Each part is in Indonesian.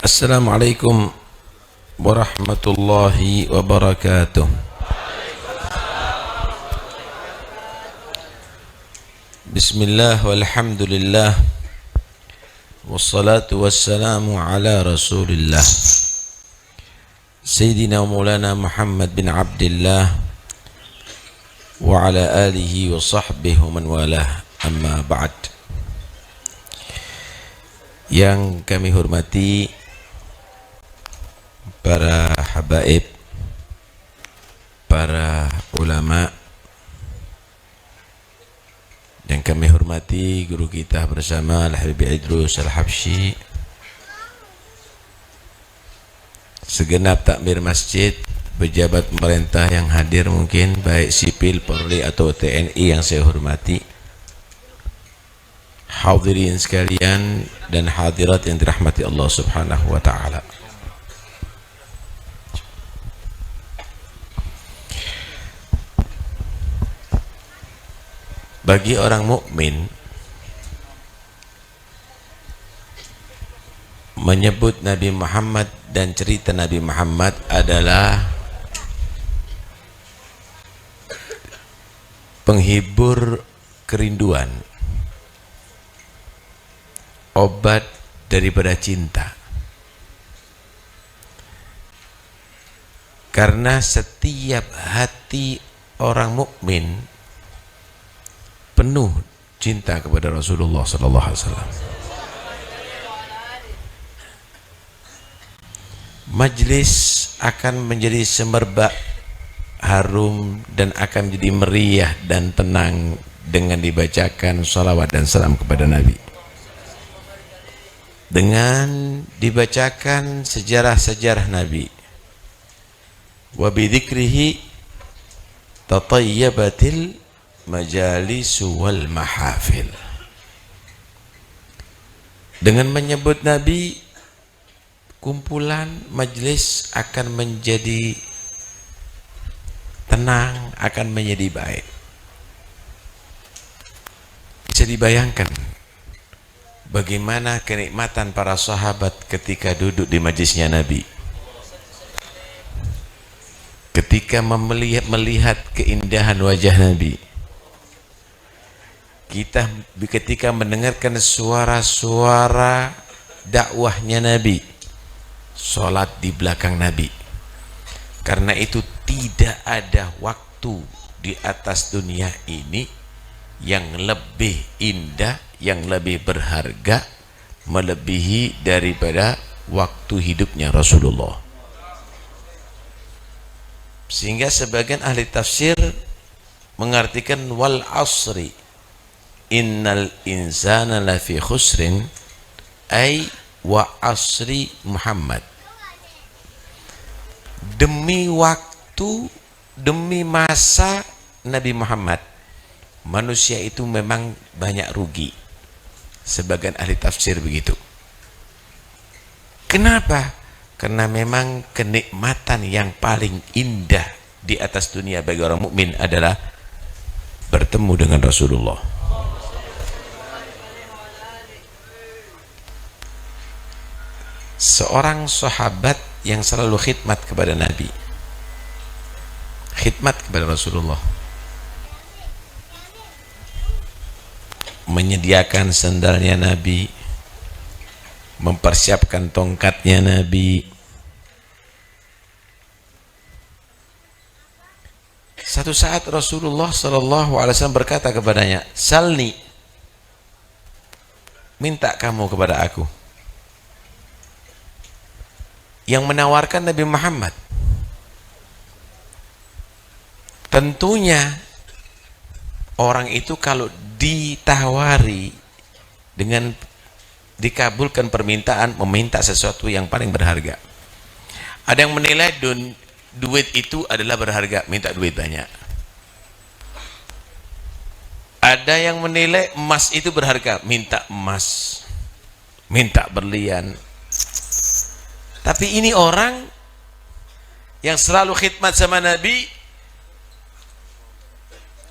Assalamualaikum warahmatullahi wabarakatuh. Bismillah walhamdulillah wassalatu wassalamu ala rasulillah Sayyidina wa maulana Muhammad bin Abdillah wa ala alihi wa sahbihi wa man walah, amma ba'd. Yang kami hormati para habaib, para ulama, yang kami hormati guru kita bersama Al-Habib Idrus Al-Habsyi, segenap takmir masjid, pejabat pemerintah yang hadir mungkin baik sipil, Polri atau TNI yang saya hormati, hadirin sekalian dan hadirat yang dirahmati Allah Subhanahu wa taala. Bagi orang mukmin, menyebut Nabi Muhammad dan cerita Nabi Muhammad adalah penghibur kerinduan, obat daripada cinta. Karena setiap hati orang mukmin penuh cinta kepada Rasulullah sallallahu alaihi wasallam. Majlis akan menjadi semerbak harum dan akan menjadi meriah dan tenang dengan dibacakan salawat dan salam kepada Nabi, dengan dibacakan sejarah-sejarah Nabi. Wa bidzikrihi tatayyabatil majalisu wal mahafil. Dengan menyebut Nabi, kumpulan majlis akan menjadi tenang, akan menjadi baik. Bisa dibayangkan bagaimana kenikmatan para sahabat ketika duduk di majlisnya Nabi, ketika melihat keindahan wajah Nabi, kita ketika mendengarkan suara-suara dakwahnya Nabi, sholat di belakang Nabi. Karena itu tidak ada waktu di atas dunia ini yang lebih indah, yang lebih berharga, melebihi daripada waktu hidupnya Rasulullah. Sehingga sebagian ahli tafsir mengartikan wal asri innal insana lafi khusrin, ay wa asri Muhammad. Demi waktu, demi masa Nabi Muhammad, manusia itu memang banyak rugi. Sebagian ahli tafsir begitu. Kenapa? Karena memang kenikmatan yang paling indah di atas dunia bagi orang mukmin adalah bertemu dengan Rasulullah. Seorang sahabat yang selalu khidmat kepada Nabi, khidmat kepada Rasulullah, menyediakan sandalnya Nabi, mempersiapkan tongkatnya Nabi. Satu saat Rasulullah sallallahu alaihi wasallam berkata kepadanya, "Salni, minta kamu kepada aku." Yang menawarkan Nabi Muhammad. Tentunya orang itu kalau ditawari dengan dikabulkan permintaan, meminta sesuatu yang paling berharga. Ada yang menilai duit itu adalah berharga, minta duit banyak. Ada yang menilai emas itu berharga, minta emas, minta berlian. Tapi ini orang yang selalu khidmat sama Nabi,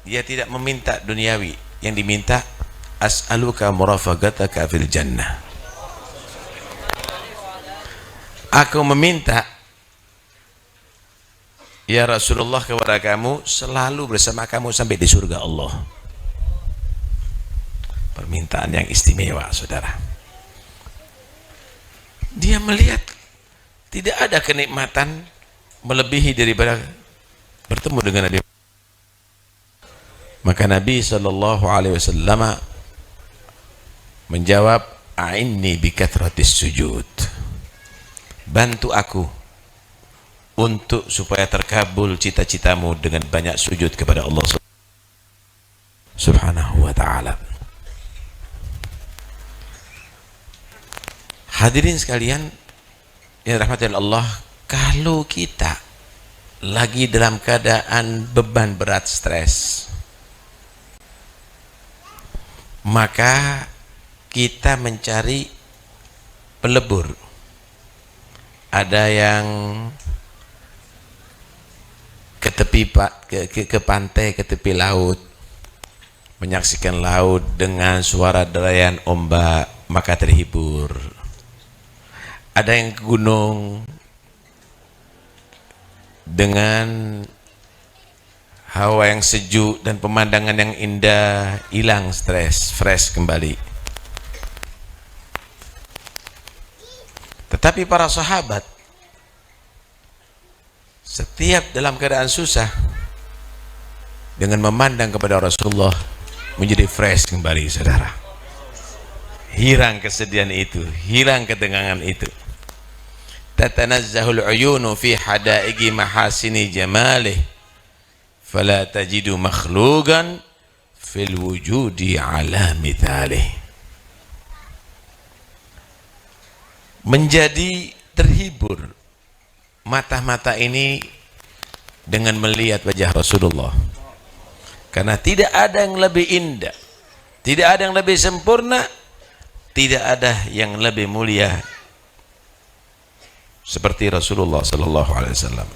dia tidak meminta duniawi, yang diminta as'aluka murafaqataka fil jannah. Aku meminta ya Rasulullah kepada kamu selalu bersama kamu sampai di surga Allah. Permintaan yang istimewa, saudara. Dia melihat tidak ada kenikmatan melebihi daripada bertemu dengan Nabi. Maka Nabi SAW menjawab, a'inni bikathratis sujud, bantu aku untuk supaya terkabul cita-citamu dengan banyak sujud kepada Allah Subhanahu wa ta'ala. Hadirin sekalian yang dirahmati Allah, kalau kita lagi dalam keadaan beban berat, stres, maka kita mencari pelebur. Ada yang ke tepi ke pantai, ke tepi laut, menyaksikan laut dengan suara derayan ombak, maka terhibur. Ada yang ke gunung dengan hawa yang sejuk dan pemandangan yang indah, hilang stres, fresh kembali. Tetapi para sahabat setiap dalam keadaan susah, dengan memandang kepada Rasulullah menjadi fresh kembali, saudara. Hilang kesedihan itu, hilang ketegangan itu. Tatanazzahul uyunu fi hadaigi mahasini jamalih, fala tajidu makhluqan fil wujudi ala mithalih. Menjadi terhibur mata-mata ini dengan melihat wajah Rasulullah, karena tidak ada yang lebih indah, tidak ada yang lebih sempurna, tidak ada yang lebih mulia seperti Rasulullah sallallahu alaihi wasallam.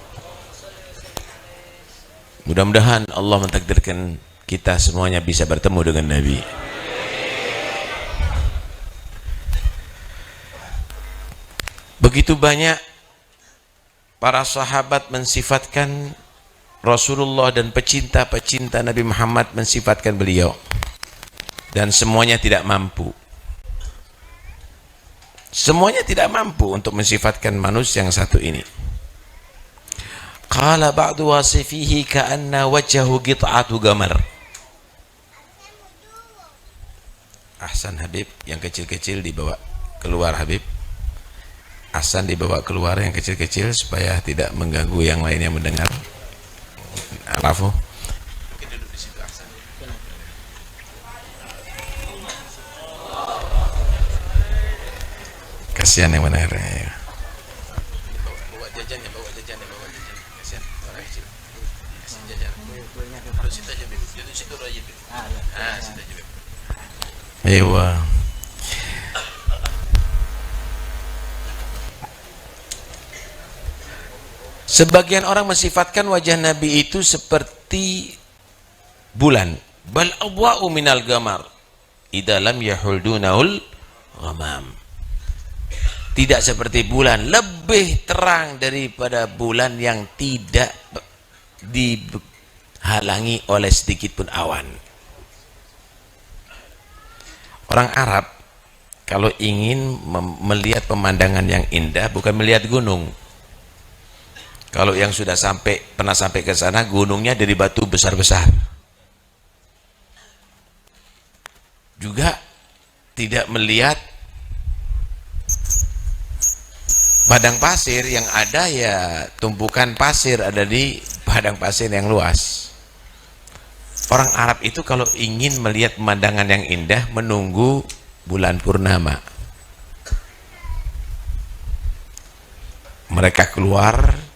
Mudah-mudahan Allah mentakdirkan kita semuanya bisa bertemu dengan Nabi. Begitu banyak para sahabat mensifatkan Rasulullah dan pecinta-pecinta Nabi Muhammad mensifatkan beliau, dan semuanya tidak mampu. Semuanya tidak mampu untuk mensifatkan manusia yang satu ini. Qala ba'du wasifihi ka'anna wajhahu qit'atu gamar. Ahsan Habib, yang kecil-kecil dibawa keluar Habib. Ahsan dibawa keluar yang kecil-kecil supaya tidak mengganggu yang lain yang mendengar. Alafu. Mungkin duduk di situ Ahsan. Kasihan yang benar ya. Bawa jajannya, bawa jajannya, bawa jajannya. Kasihan orang kecil. Kasih jajan. Terus situ aja Bib. Di situ aja Bib. Situ aja Bib. Ewa. Sebagian orang mensifatkan wajah Nabi itu seperti bulan. Bal adwa'u minal gamar idza lam yahul dunahul ghamam. Tidak seperti bulan, lebih terang daripada bulan yang tidak dihalangi oleh sedikit pun awan. Orang Arab kalau ingin melihat pemandangan yang indah bukan melihat gunung. Kalau yang sudah pernah sampai ke sana, gunungnya dari batu besar-besar. Juga tidak melihat padang pasir, yang ada ya tumpukan pasir ada di padang pasir yang luas. Orang Arab itu kalau ingin melihat pemandangan yang indah menunggu bulan purnama. Mereka keluar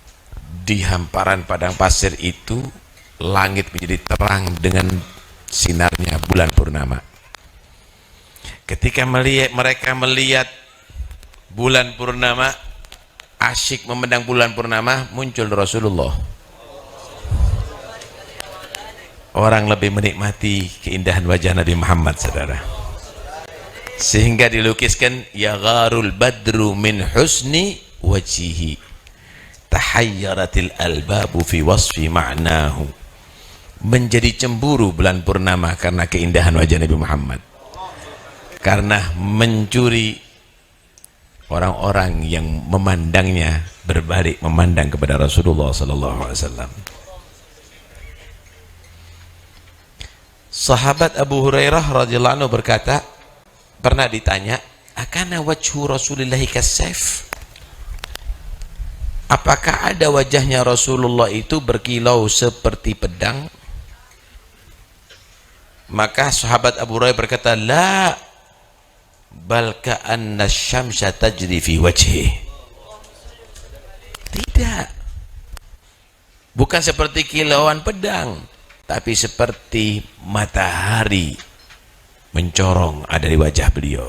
di hamparan padang pasir itu, langit menjadi terang dengan sinarnya bulan purnama. Ketika mereka melihat bulan purnama, asyik memandang bulan purnama, muncul Rasulullah. Orang lebih menikmati keindahan wajah Nabi Muhammad, saudara. Sehingga dilukiskan ya gharul badru min husni wajhihi tahayyaratil albabu fi wasfi ma'nahu. Menjadi cemburu bulan purnama karena keindahan wajah Nabi Muhammad, karena mencuri orang-orang yang memandangnya berbalik memandang kepada Rasulullah sallallahu alaihi wasallam. Sahabat Abu Hurairah radhiyallahu anhu berkata, pernah ditanya, akana wajhu Rasulillahi kasayf? Apakah ada wajahnya Rasulullah itu berkilau seperti pedang? Maka sahabat Abu Hurairah berkata, la, bal ka'anna syamsa tajri fi wajhi. Tidak, bukan seperti kilauan pedang, tapi seperti matahari mencorong ada di wajah beliau.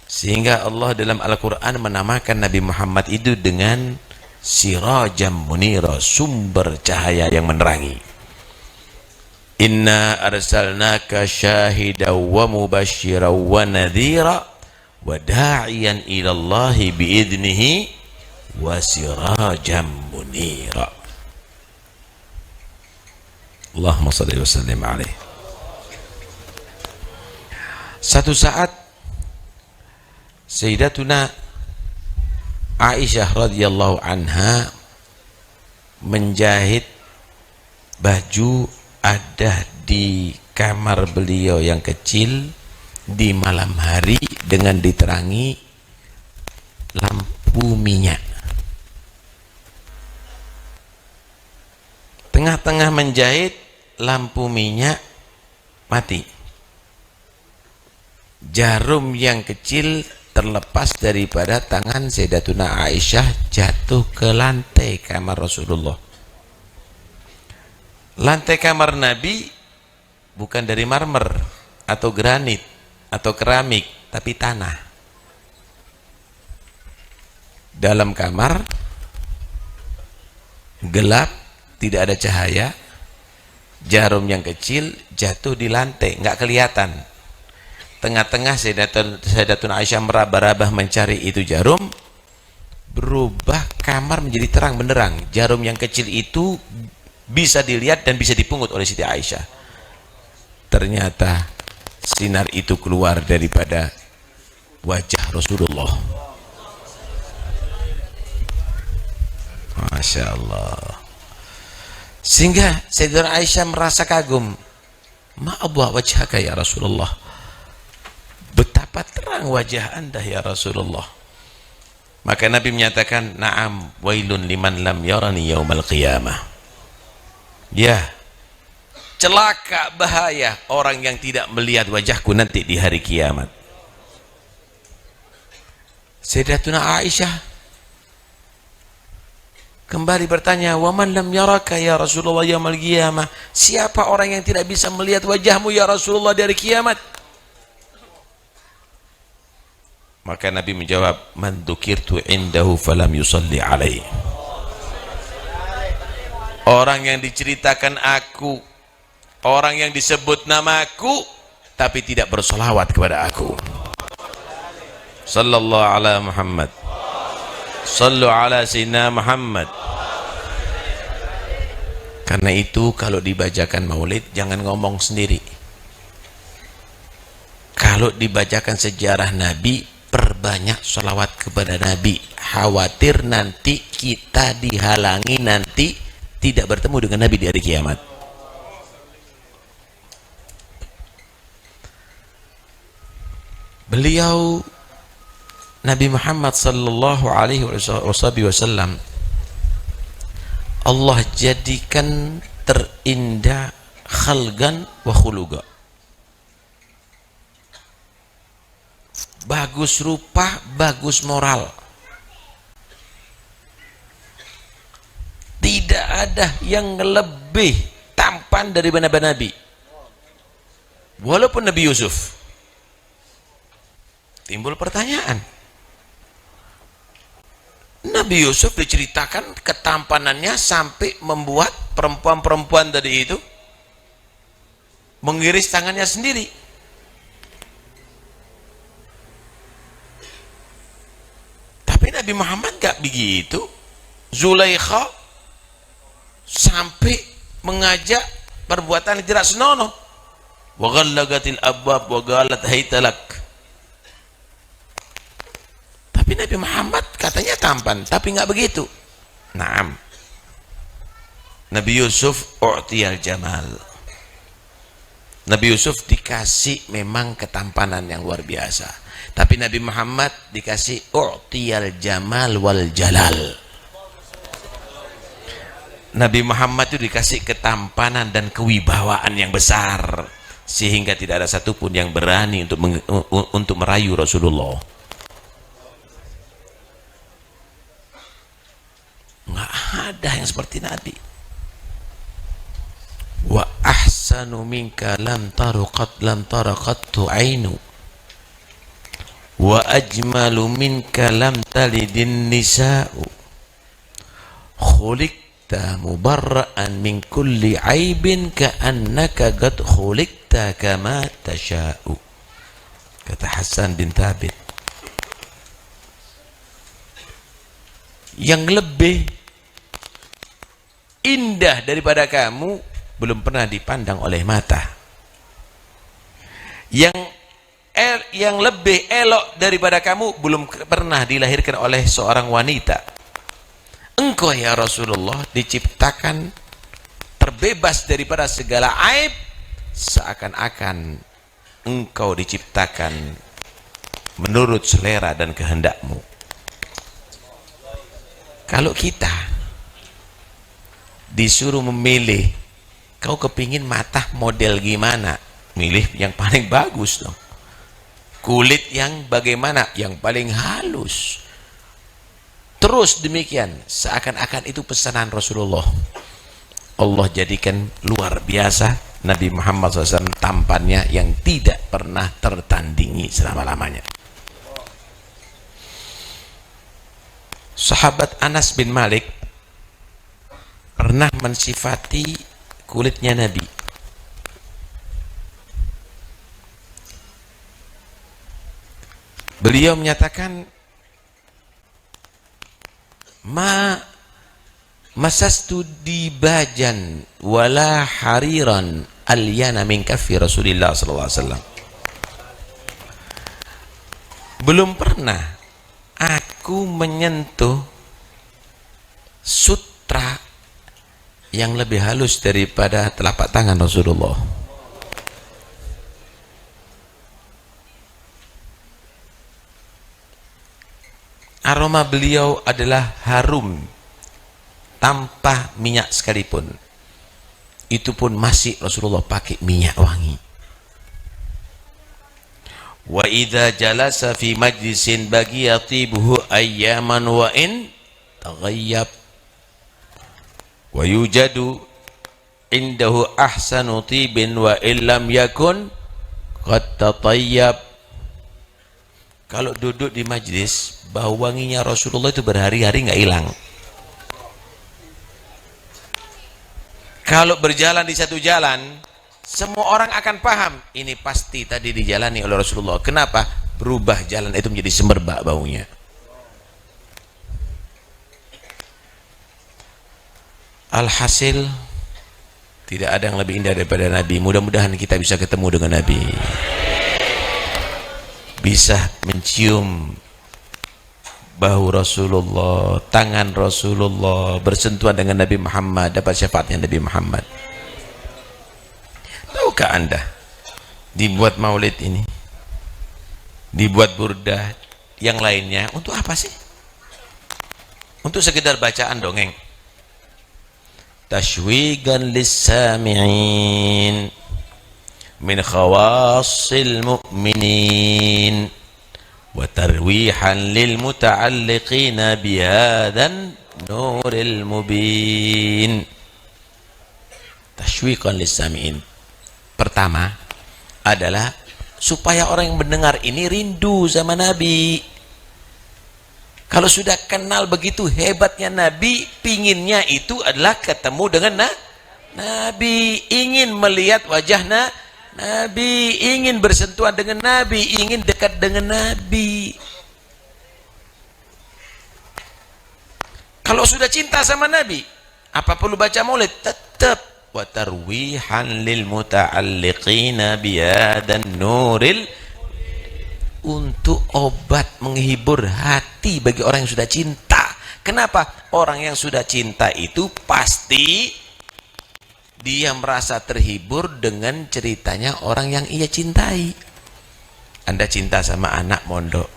Sehingga Allah dalam Al-Quran menamakan Nabi Muhammad itu dengan sirajam munira, sumber cahaya yang menerangi. Inna arsalnaka syahidan wa mubasysyiran wa nadhira wa da'iyan ila Allah bi'idnihi wa sirajam munira. Allahumma shalli wa sallim alaihi. Satu saat Sayyidatuna Aisyah radhiyallahu anha menjahit baju ada di kamar beliau yang kecil di malam hari dengan diterangi lampu minyak. Tengah-tengah menjahit, lampu minyak mati. Jarum yang kecil terlepas daripada tangan Sayyidatuna Aisyah, jatuh ke lantai kamar Rasulullah. Lantai kamar Nabi bukan dari marmer atau granit atau keramik, tapi tanah. Dalam kamar gelap, tidak ada cahaya, jarum yang kecil jatuh di lantai, nggak kelihatan. Tengah-tengah Sayyidatuna Aisyah meraba-raba mencari itu jarum, berubah kamar menjadi terang benderang. Jarum yang kecil itu bisa dilihat dan bisa dipungut oleh Siti Aisyah. Ternyata sinar itu keluar daripada wajah Rasulullah. Masya Allah. Sehingga Sayyidatuna Aisyah merasa kagum. Ma abwa wajhaka ya Rasulullah, betapa terang wajah anda ya Rasulullah. Maka Nabi menyatakan, na'am wailun liman lam yarani yaumal qiyamah. Ya, celaka, bahaya orang yang tidak melihat wajahku nanti di hari kiamat. Sayyidatuna Aisyah kembali bertanya, wa man lam yaraka ya Rasulullah yaumal qiyamah? Siapa orang yang tidak bisa melihat wajahmu ya Rasulullah di hari kiamat? Maka Nabi menjawab, man dzukirtu indahu falam yusalli alaihi. Orang yang diceritakan aku, orang yang disebut namaku tapi tidak bersolawat kepada aku. Sallallahu ala Muhammad, sallu ala sayyidina Muhammad. Karena itu kalau dibacakan maulid jangan ngomong sendiri. Kalau dibacakan sejarah Nabi, perbanyak sholawat kepada Nabi. Khawatir nanti kita dihalangi, nanti tidak bertemu dengan Nabi di hari kiamat. Beliau Nabi Muhammad sallallahu alaihi wasallam Allah jadikan terindah khalgan wa khuluqa. Bagus rupa, bagus moral. Tidak ada yang lebih tampan daripada Nabi. Walaupun Nabi Yusuf. Timbul pertanyaan. Nabi Yusuf diceritakan ketampanannya sampai membuat perempuan-perempuan tadi itu mengiris tangannya sendiri. Tapi Nabi Muhammad gak begitu. Zulaikha sampai mengajak perbuatan yang tidak senonoh. Wa ghallagatil abwab wa qalat haytalak. Tapi Nabi Muhammad katanya tampan, tapi nggak begitu. Naam. Nabi Yusuf u'tiyal jamal. Nabi Yusuf dikasih memang ketampanan yang luar biasa. Tapi Nabi Muhammad dikasih u'tiyal jamal wal jalal. Nabi Muhammad itu dikasih ketampanan dan kewibawaan yang besar, sehingga tidak ada satupun yang berani untuk merayu Rasulullah. Nggak ada yang seperti Nabi. Wa ahsanu minka lam taraqattu ainu wa ajmalu minka lam talidin nisa'u khuliqta mubarra'an min kulli aibin ka'annaka qad khuliqta kama tasha'u, kata Hasan bin Thabit. Yang lebih indah daripada kamu belum pernah dipandang oleh mata. Yang lebih elok daripada kamu belum pernah dilahirkan oleh seorang wanita. Engkau ya Rasulullah diciptakan terbebas daripada segala aib, seakan-akan engkau diciptakan menurut selera dan kehendakmu. Kalau kita disuruh memilih, kau kepingin mata model gimana? Milih yang paling bagus dong. Kulit yang bagaimana? Yang paling halus. Terus demikian, seakan-akan itu pesanan Rasulullah. Allah jadikan luar biasa Nabi Muhammad SAW tampannya yang tidak pernah tertandingi selama-lamanya. Sahabat Anas bin Malik pernah mensifati kulitnya Nabi. Beliau menyatakan, masastu dibajan wala hariran alyana min kaffi Rasulillah sallallahu alaihi wasallam. Belum pernah aku menyentuh sutra yang lebih halus daripada telapak tangan Rasulullah. Aroma beliau adalah harum tanpa minyak sekalipun. Itu pun masih Rasulullah pakai minyak wangi. Wa idza jalasa fi majlisin baqiya tibuhu ayyaman wa in taghayyab wa yujadu indahu ahsanu tibin wa illam yakun qad tatayyab. Kalau duduk di majlis, bau wanginya Rasulullah itu berhari-hari nggak hilang. Kalau berjalan di satu jalan, semua orang akan paham ini pasti tadi dijalani oleh Rasulullah. Kenapa? Berubah jalan itu menjadi semerbak baunya. Alhasil, tidak ada yang lebih indah daripada Nabi. Mudah-mudahan kita bisa ketemu dengan Nabi, bisa mencium bahu Rasulullah, tangan Rasulullah, bersentuhan dengan Nabi Muhammad, dapat syafaatnya Nabi Muhammad. Tahukah anda, dibuat maulid ini, dibuat burdah yang lainnya untuk apa sih? Untuk sekedar bacaan dongeng, tashwigan lis-sami'in min khawassil mu'minin wa tarwihan lil muta'alliqina bihadan nuril mubin. Tashwiqan lis-sami'in, pertama adalah supaya orang yang mendengar ini rindu sama Nabi. Kalau sudah kenal begitu hebatnya Nabi, pinginnya itu adalah ketemu dengan Nabi, ingin melihat wajah Nabi, ingin bersentuhan dengan Nabi, ingin dekat dengan Nabi. Kalau sudah cinta sama Nabi, apa perlu baca maulid? Tetap. Wa tarwihan lil muta'alliqina biyadan nuril, untuk obat menghibur hati bagi orang yang sudah cinta. Kenapa? Orang yang sudah cinta itu pasti dia merasa terhibur dengan ceritanya orang yang ia cintai. Anda cinta sama anak mondok,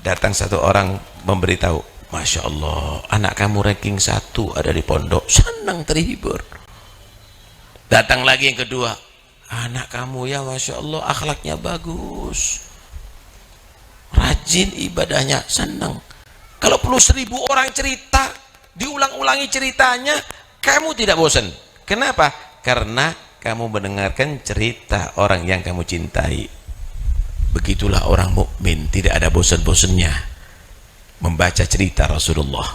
datang satu orang memberitahu, Masya Allah, anak kamu ranking 1 ada di pondok, senang terhibur. Datang lagi yang kedua, anak kamu ya Masya Allah akhlaknya bagus, rajin ibadahnya, senang. Kalau perlu 1000 orang cerita, diulang-ulangi ceritanya, kamu tidak bosan. Kenapa? Karena kamu mendengarkan cerita orang yang kamu cintai. Begitulah orang mukmin, tidak ada bosan-bosannya membaca cerita Rasulullah,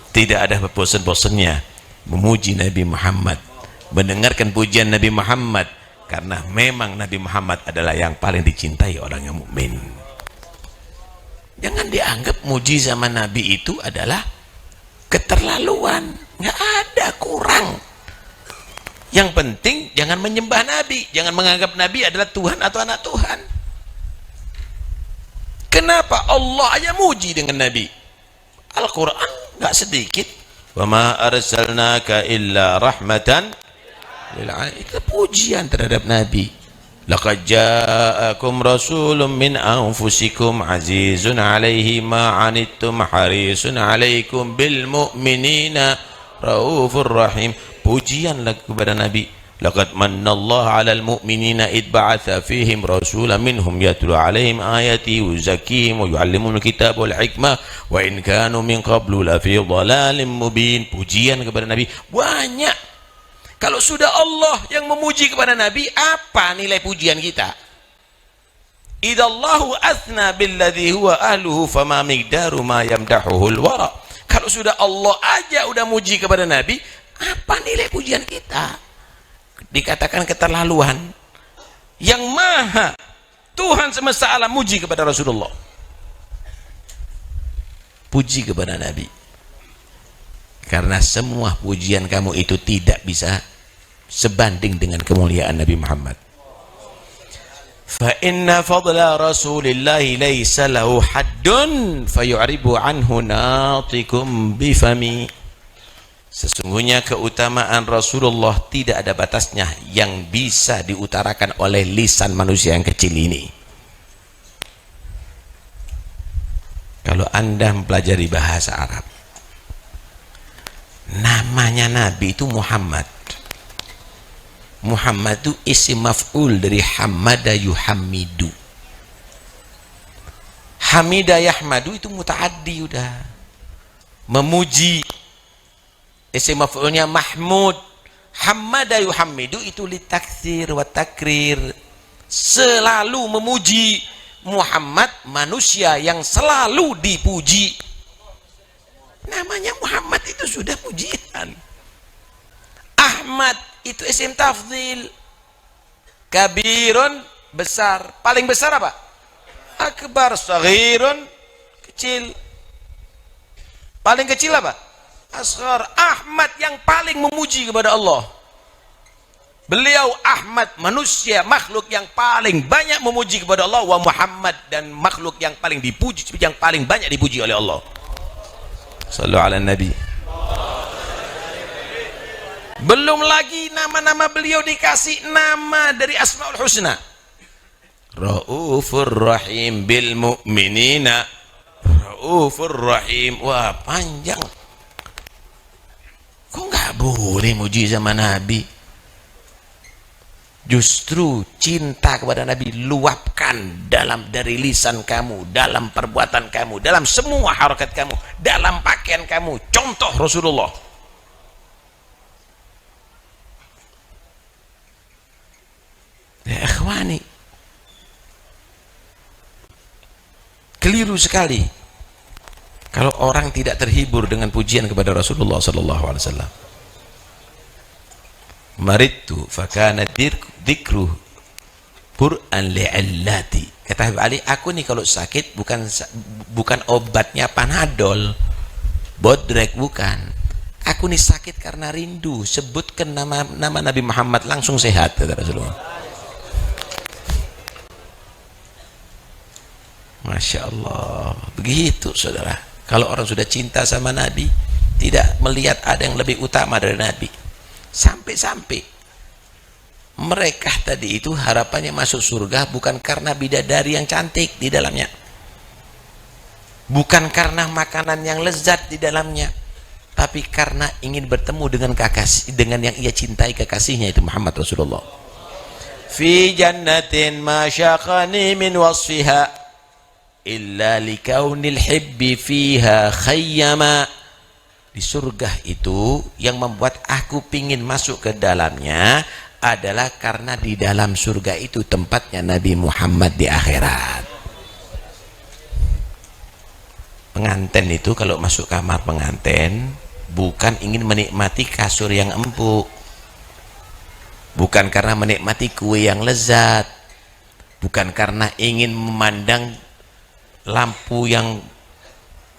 tidak ada bosan-bosannya memuji Nabi Muhammad, mendengarkan pujian Nabi Muhammad, karena memang Nabi Muhammad adalah yang paling dicintai orang yang mukmin. Jangan dianggap muji sama Nabi itu adalah keterlaluan, nggak ada, kurang. Yang penting jangan menyembah Nabi, jangan menganggap Nabi adalah Tuhan atau anak Tuhan. Kenapa? Allah aja muji dengan Nabi. Al-Quran nggak sedikit, wa ma arsalnaka illa rahmatan lil alamin, itu pujian terhadap Nabi. Laqad ja'akum rasulun min anfusikum azizun 'alaihi ma 'anittum harisun 'alaikum bil mu'minina raufur rahim. Pujian lagi kepada Nabi. Laqad mannallahu 'alal mu'minina id ba'atsa fihim rasulan minhum yatlu 'alaihim ayati wa yuzakkihim wa yu'allimuhumul kitaba wal hikmah wa in kanu min qablu la fi dhalalin mubin. Pujian kepada Nabi banyak. Kalau sudah Allah yang memuji kepada Nabi, apa nilai pujian kita? Idallahu athna billadhi huwa ahluhu fama miqdaru ma yamdahuhul wara. Kalau sudah Allah aja udah muji kepada Nabi, apa nilai pujian kita? Dikatakan keterlaluan. Yang maha Tuhan semesta alam muji kepada Rasulullah, puji kepada Nabi, karena semua pujian kamu itu tidak bisa sebanding dengan kemuliaan Nabi Muhammad. Fa inna fadla rasulillahi laysa lahu haddun fayu'ribu anhu natikum bifami. Sesungguhnya keutamaan Rasulullah tidak ada batasnya yang bisa diutarakan oleh lisan manusia yang kecil ini. Kalau Anda mempelajari bahasa Arab, namanya Nabi itu Muhammad. Muhammad itu isim maf'ul dari hamada yuhammidu. Hamida yahmadu itu mutaaddi, udah memuji. Isim maf'ulnya Mahmud. Hamada yuhammidu itu litaktsir wa takrir, selalu memuji. Muhammad manusia yang selalu dipuji. Namanya Muhammad itu sudah pujian. Ahmad itu isim tafdhil. Kabirun besar, paling besar apa? Akbar. Saghirun kecil, paling kecil apa? Asghar. Ahmad yang paling memuji kepada Allah. Beliau Ahmad, manusia makhluk yang paling banyak memuji kepada Allah. Wa Muhammad, dan makhluk yang paling dipuji, yang paling banyak dipuji oleh Allah. Sallu ala Nabi. Belum lagi nama-nama beliau dikasih nama dari Asmaul Husna. Raufur Rahim bil mu'minina. Raufur Rahim. Wah, panjang. Kok nggak boleh muji sama Nabi? Justru cinta kepada Nabi luapkan dari lisan kamu, dalam perbuatan kamu, dalam semua harakat kamu, dalam pakaian kamu. Contoh Rasulullah. Ya ikhwani, keliru sekali kalau orang tidak terhibur dengan pujian kepada Rasulullah sallallahu alaihi wasallam. Maridtu fakana dzikru Qur'an li'illati. Kata Habib Ali, aku nih kalau sakit bukan obatnya Panadol, bodrek, bukan. Aku nih sakit karena rindu, sebutkan nama Nabi Muhammad langsung sehat, kata Rasulullah. Masya Allah, begitu saudara. Kalau orang sudah cinta sama Nabi, tidak melihat ada yang lebih utama dari Nabi. Sampai-sampai mereka tadi itu harapannya masuk surga bukan karena bidadari yang cantik di dalamnya, bukan karena makanan yang lezat di dalamnya, tapi karena ingin bertemu dengan kekasih, dengan yang ia cintai, kekasihnya itu Muhammad Rasulullah. Fi jannatin ma syaqani min wasfiha illa likaunil hibbi fiha khayyama. Di surga itu yang membuat aku pingin masuk ke dalamnya adalah karena di dalam surga itu tempatnya Nabi Muhammad di akhirat. Pengantin itu kalau masuk kamar pengantin bukan ingin menikmati kasur yang empuk, bukan karena menikmati kue yang lezat, bukan karena ingin memandang lampu yang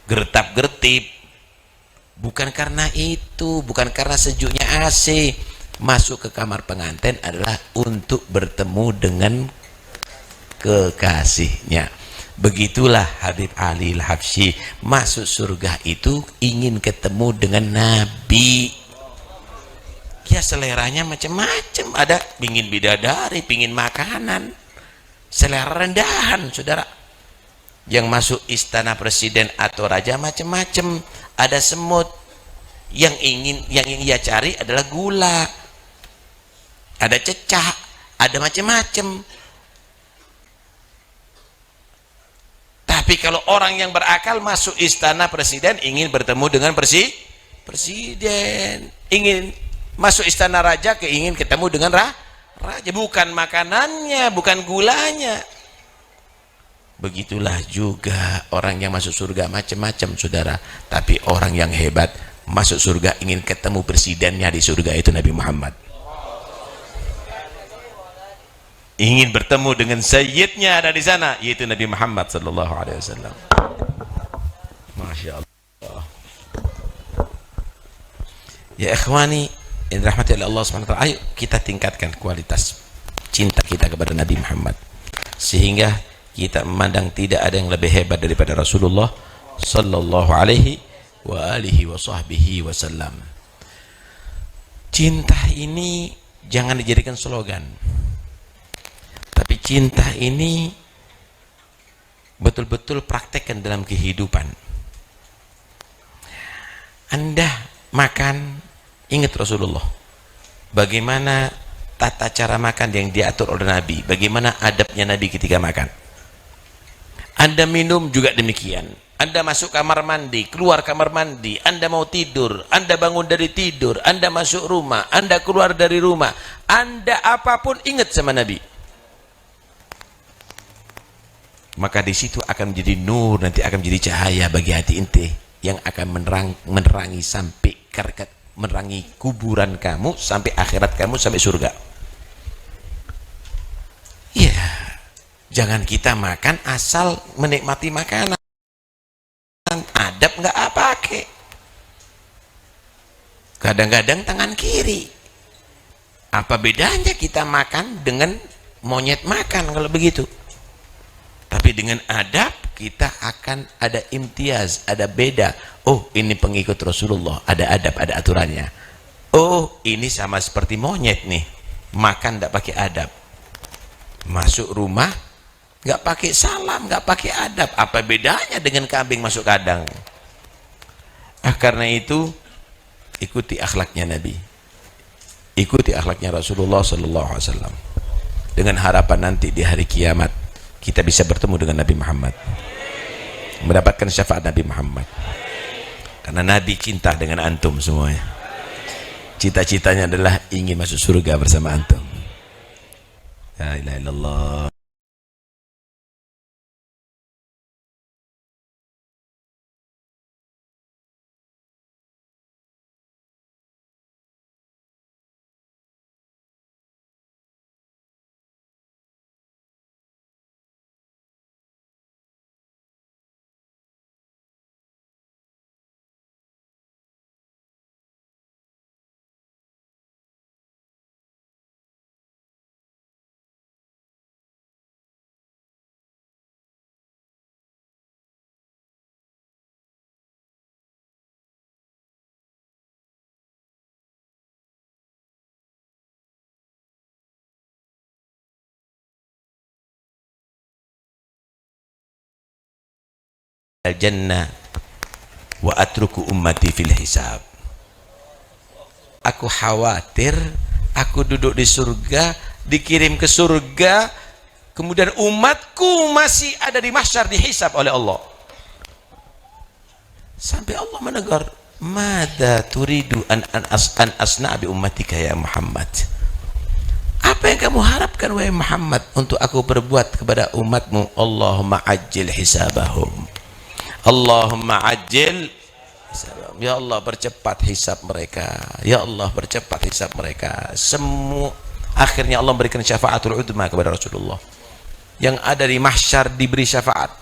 gertap-gertip, bukan karena itu, bukan karena sejuknya AC. Masuk ke kamar pengantin adalah untuk bertemu dengan kekasihnya. Begitulah Habib Ali Al-Habsyi masuk surga itu ingin ketemu dengan Nabi. Ya seleranya macam-macam, ada pingin bidadari, pingin makanan, selera rendahan saudara. Yang masuk istana presiden atau raja macam-macam, ada semut. Yang ingin ia cari adalah gula, ada cecak, ada macam-macam. Tapi kalau orang yang berakal masuk istana presiden ingin bertemu dengan presiden, ingin masuk istana raja ingin ketemu dengan raja, bukan makanannya, bukan gulanya. Begitulah juga orang yang masuk surga macam-macam saudara, tapi orang yang hebat masuk surga ingin ketemu presidennya di surga itu Nabi Muhammad, ingin bertemu dengan sayyidnya ada di sana yaitu Nabi Muhammad sallallahu alaihi wasallam. Masya Allah. Ya ikhwani yang dirahmati oleh Allah Subhanahu wa taala, ayo kita tingkatkan kualitas cinta kita kepada Nabi Muhammad sehingga kita memandang tidak ada yang lebih hebat daripada Rasulullah sallallahu alaihi wa alihi wa sahbihi wasallam. Cinta ini jangan dijadikan slogan, tapi cinta ini betul-betul praktekkan dalam kehidupan. Anda makan, ingat Rasulullah, bagaimana tata cara makan yang diatur oleh Nabi, bagaimana adabnya Nabi ketika makan. Anda minum juga demikian. Anda masuk kamar mandi, keluar kamar mandi, Anda mau tidur, Anda bangun dari tidur, Anda masuk rumah, Anda keluar dari rumah, Anda apapun ingat sama Nabi. Maka di situ akan menjadi nur, nanti akan menjadi cahaya bagi hati ente yang akan menerangi sampai menerangi kuburan kamu, sampai akhirat kamu, sampai surga. Ya, jangan kita makan asal menikmati makanan, adab nggak pakai. Kadang-kadang tangan kiri. Apa bedanya kita makan dengan monyet makan kalau begitu? Tapi dengan adab kita akan ada imtiaz, ada beda. Oh ini pengikut Rasulullah, ada adab, ada aturannya. Oh ini sama seperti monyet nih, makan tidak pakai adab, masuk rumah nggak pakai salam, nggak pakai adab. Apa bedanya dengan kambing masuk kandang? Karena itu ikuti akhlaknya Nabi, ikuti akhlaknya Rasulullah Sallallahu Alaihi Wasallam, dengan harapan nanti di hari kiamat kita bisa bertemu dengan Nabi Muhammad, mendapatkan syafaat Nabi Muhammad. Karena Nabi cinta dengan antum semuanya, cita-citanya adalah ingin masuk surga bersama antum. La ilaha illallah. al-jannah wa atruku ummati fil hisab. Aku khawatir aku duduk di surga, dikirim ke surga, kemudian umatku masih ada di mahsyar dihisab oleh Allah. Sampai Allah menegur, "Madza turidu an asna bi ummatika ya Muhammad?" Apa yang kamu harapkan wahai Muhammad untuk aku perbuat kepada umatmu? Allahumma ajil hisabahum. Allahumma ajil hisabahum. Ya Allah, percepat hisab mereka. Ya Allah, percepat hisab mereka. Semua akhirnya Allah memberikan syafaatul udma kepada Rasulullah. Yang ada di mahsyar diberi syafaat.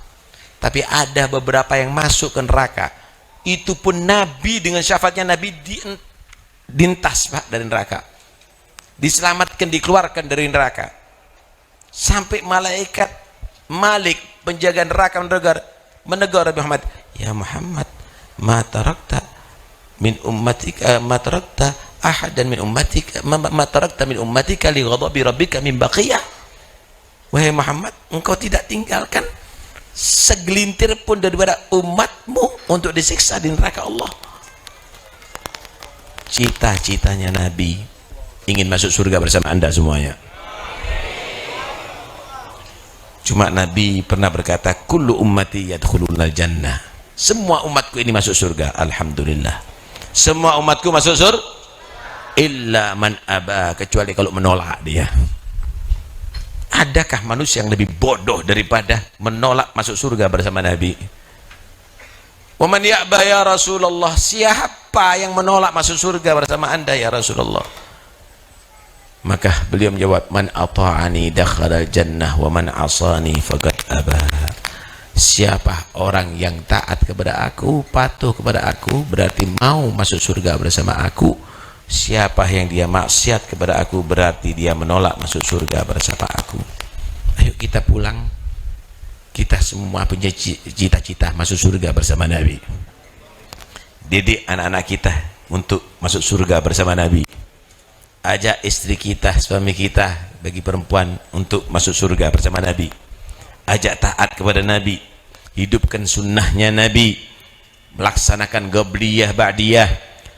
Tapi ada beberapa yang masuk ke neraka. Itu pun Nabi dengan syafaatnya Nabi dintas Pak dari neraka. Diselamatkan, dikeluarkan dari neraka. Sampai malaikat Malik penjaga neraka menegur Nabi Muhammad, "Ya Muhammad, ma tarakta min ummatika, ma tarakta ahadan min ummatika, ma tarakta min ummatika li ghadabi rabbika min baqiyah." Wahai Muhammad, engkau tidak tinggalkan segelintir pun daripada umatmu untuk disiksa di neraka Allah. Cita-citanya Nabi ingin masuk surga bersama Anda semuanya. Cuma Nabi pernah berkata, "Kullu ummati yadkhulunal jannah." Semua umatku ini masuk surga, alhamdulillah. Semua umatku masuk surga, illa man aba, kecuali kalau menolak dia. Adakah manusia yang lebih bodoh daripada menolak masuk surga bersama Nabi? Wa man ya'ba ya Rasulullah, siapa yang menolak masuk surga bersama Anda ya Rasulullah? Maka beliau menjawab, "Man ata'ani dakhalal jannah wa man asani faqad aba." Siapa orang yang taat kepada aku, patuh kepada aku, berarti mau masuk surga bersama aku. Siapa yang dia maksiat kepada aku, berarti dia menolak masuk surga bersama aku. Ayo kita pulang. Kita semua punya cita-cita masuk surga bersama Nabi. Didik anak-anak kita untuk masuk surga bersama Nabi. Ajak istri kita, suami kita, bagi perempuan, untuk masuk surga bersama Nabi. Ajak taat kepada Nabi, hidupkan sunnahnya Nabi, melaksanakan qabliyah ba'diyah,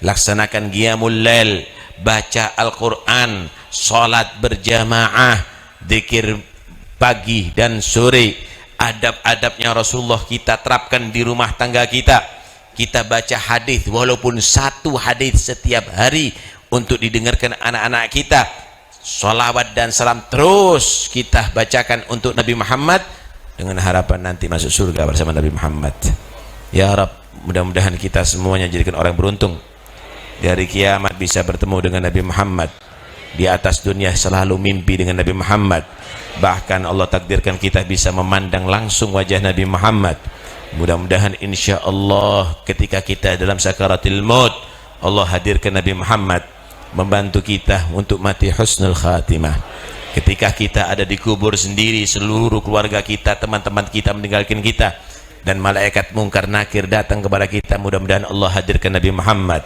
laksanakan qiyamul lail, baca Al-Quran, salat berjamaah, zikir pagi dan sore, adab-adabnya Rasulullah kita terapkan di rumah tangga kita. Kita baca hadis, walaupun satu hadis setiap hari, untuk didengarkan anak-anak kita. Salawat dan salam terus kita bacakan untuk Nabi Muhammad, dengan harapan nanti masuk surga bersama Nabi Muhammad. Ya Rab, mudah-mudahan kita semuanya jadikan orang beruntung. Di hari kiamat bisa bertemu dengan Nabi Muhammad. Di atas dunia selalu mimpi dengan Nabi Muhammad. Bahkan Allah takdirkan kita bisa memandang langsung wajah Nabi Muhammad. Mudah-mudahan insya Allah ketika kita dalam sakaratil maut, Allah hadirkan Nabi Muhammad membantu kita untuk mati husnul khatimah. Ketika kita ada di kubur sendiri, seluruh keluarga kita, teman-teman kita meninggalkan kita, dan malaikat mungkar nakir datang kepada kita, mudah-mudahan Allah hadirkan Nabi Muhammad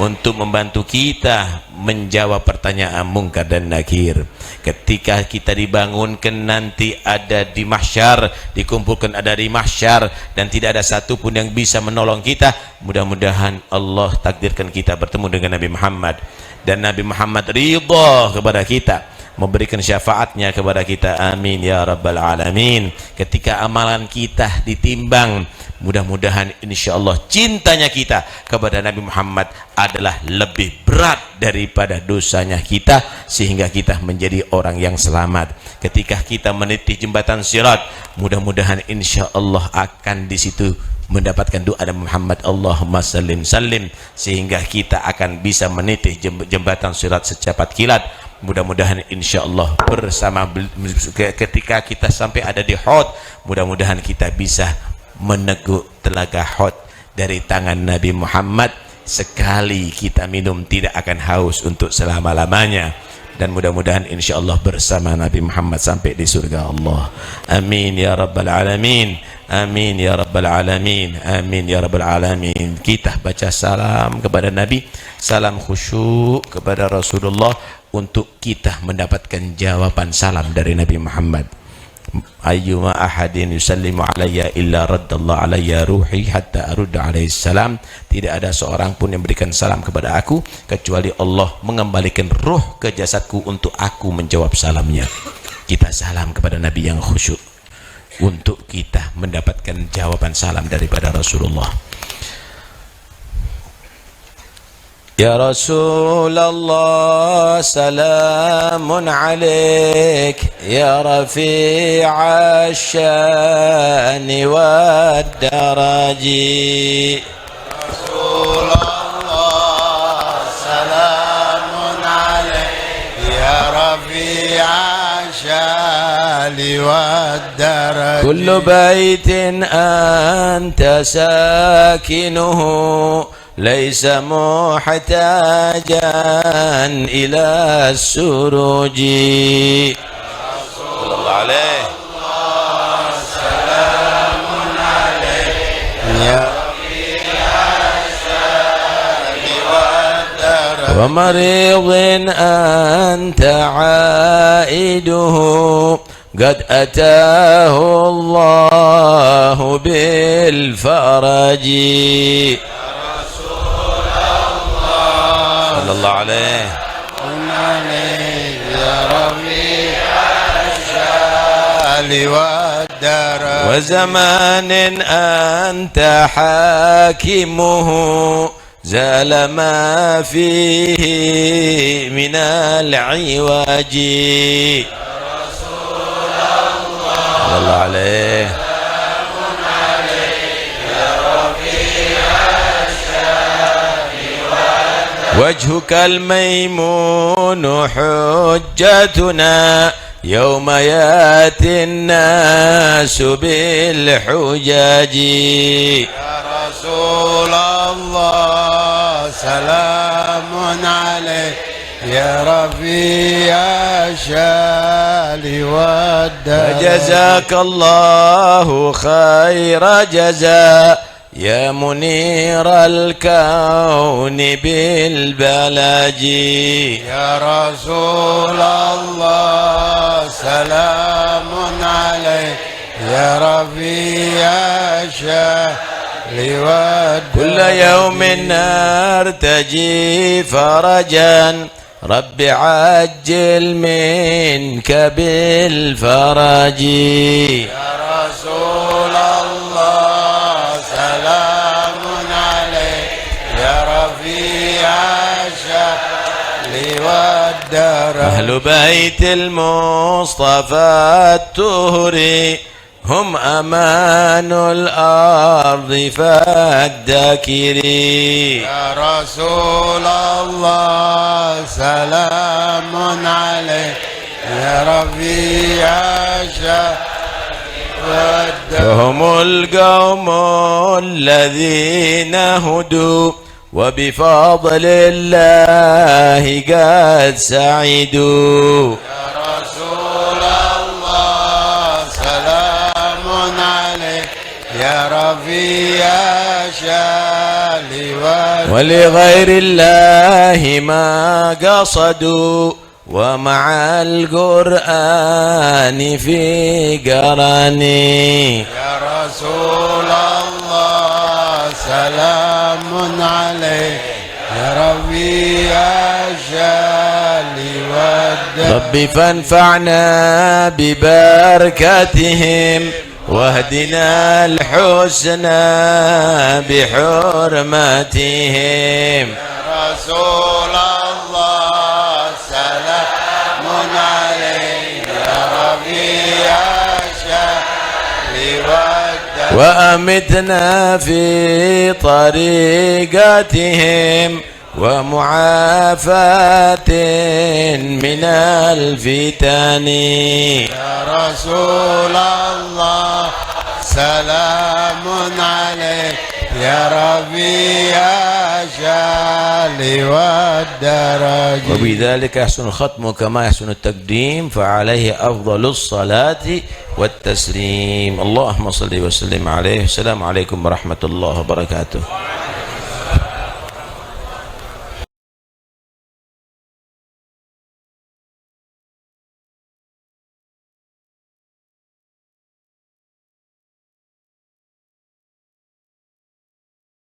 untuk membantu kita menjawab pertanyaan mungkar dan nakir. Ketika kita dibangunkan nanti ada di mahsyar, dikumpulkan ada di mahsyar, dan tidak ada satupun yang bisa menolong kita, mudah-mudahan Allah takdirkan kita bertemu dengan Nabi Muhammad, dan Nabi Muhammad ridha kepada kita, memberikan syafaatnya kepada kita. Amin ya rabbal alamin. Ketika amalan kita ditimbang, mudah-mudahan insyaallah cintanya kita kepada Nabi Muhammad adalah lebih berat daripada dosanya kita, sehingga kita menjadi orang yang selamat. Ketika kita meniti jembatan sirat, mudah-mudahan insyaallah akan di situ mendapatkan doa Nabi Muhammad, Allahumma sallim sallim, sehingga kita akan bisa meniti jembatan sirat secepat kilat. Mudah-mudahan insyaallah bersama ketika kita sampai ada di Hud, mudah-mudahan kita bisa meneguk telaga Hud dari tangan Nabi Muhammad. Sekali kita minum tidak akan haus untuk selama-lamanya, dan mudah-mudahan insyaallah bersama Nabi Muhammad sampai di surga Allah. Amin ya rabbal alamin. Amin ya rabbal alamin. Amin ya rabbal alamin. Kita baca salam kepada Nabi, salam khusyuk kepada Rasulullah, untuk kita mendapatkan jawaban salam dari Nabi Muhammad. ayyuma ahadin yusallimu alayya illa raddallahu alayya ruhi hatta arudda alaihi salam. Tidak ada seorang pun yang berikan salam kepada aku kecuali Allah mengembalikan ruh ke jasadku untuk aku menjawab salamnya. Kita salam kepada Nabi yang khusyuk untuk kita mendapatkan jawaban salam daripada Rasulullah. Ya Rasulullah, salamun alaik ya rafi'a syani wad daraji. Rasulullah, salamun alaik ya rafi'a syani wad daraji. Kullu baitin anta sakinuhu ليس محتاجا إلى السروج. صلى الله عليه سلام عليك يا ومريض أنت عائده قد أتاه الله بالفرج. صلى الله عليه يا ربيع الشال والدرج. وزمان أنت حاكمه زال ما فيه من العوج. يا رسول الله صلى الله عليه وجهك الميمون حجتنا يوم ياتي الناس بالحجج. يا رسول الله سلام عليك يا رفيع الشال والدرج. فجزاك الله خير جزاء يا منير الكون بالبلج. يا رسول الله سلام عليك يا رفيع الشال والدرج. كل يوم نرتجي فرجا رب عجل منك بالفرج. يا رسول الله سلام عليك يا رفيع الشأن والدرج. أهل بيت المصطفى الطهري هم أمان الأرض فالذاكري. يا رسول الله سلام عليك يا رفيع الشأن. فهم القوم الذين هدوا وبفضل الله قد سعدوا. يا رسول الله سلام عليك يا رفيع الشأن ولغير الله ما قصدوا ومع القرآن في قراني. يا رسول الله سلام عليك يا رفيع الشأن والدرج. رب فانفعنا ببركتهم واهدنا الحسنى بحرمتهم. يا رسول الله سلام عليك يا رفيع الشأن والدرج. وأمتنا في طريقتهم ومعافاة من الفتن. يا رسول الله سلام عليك يا رفيع الشأن والدرج. وبذلك يحسن الختم كما يحسن التقديم فعليه أفضل الصلاة والتسليم. اللهم صل وسلم عليه. السلام عليكم ورحمة الله وبركاته.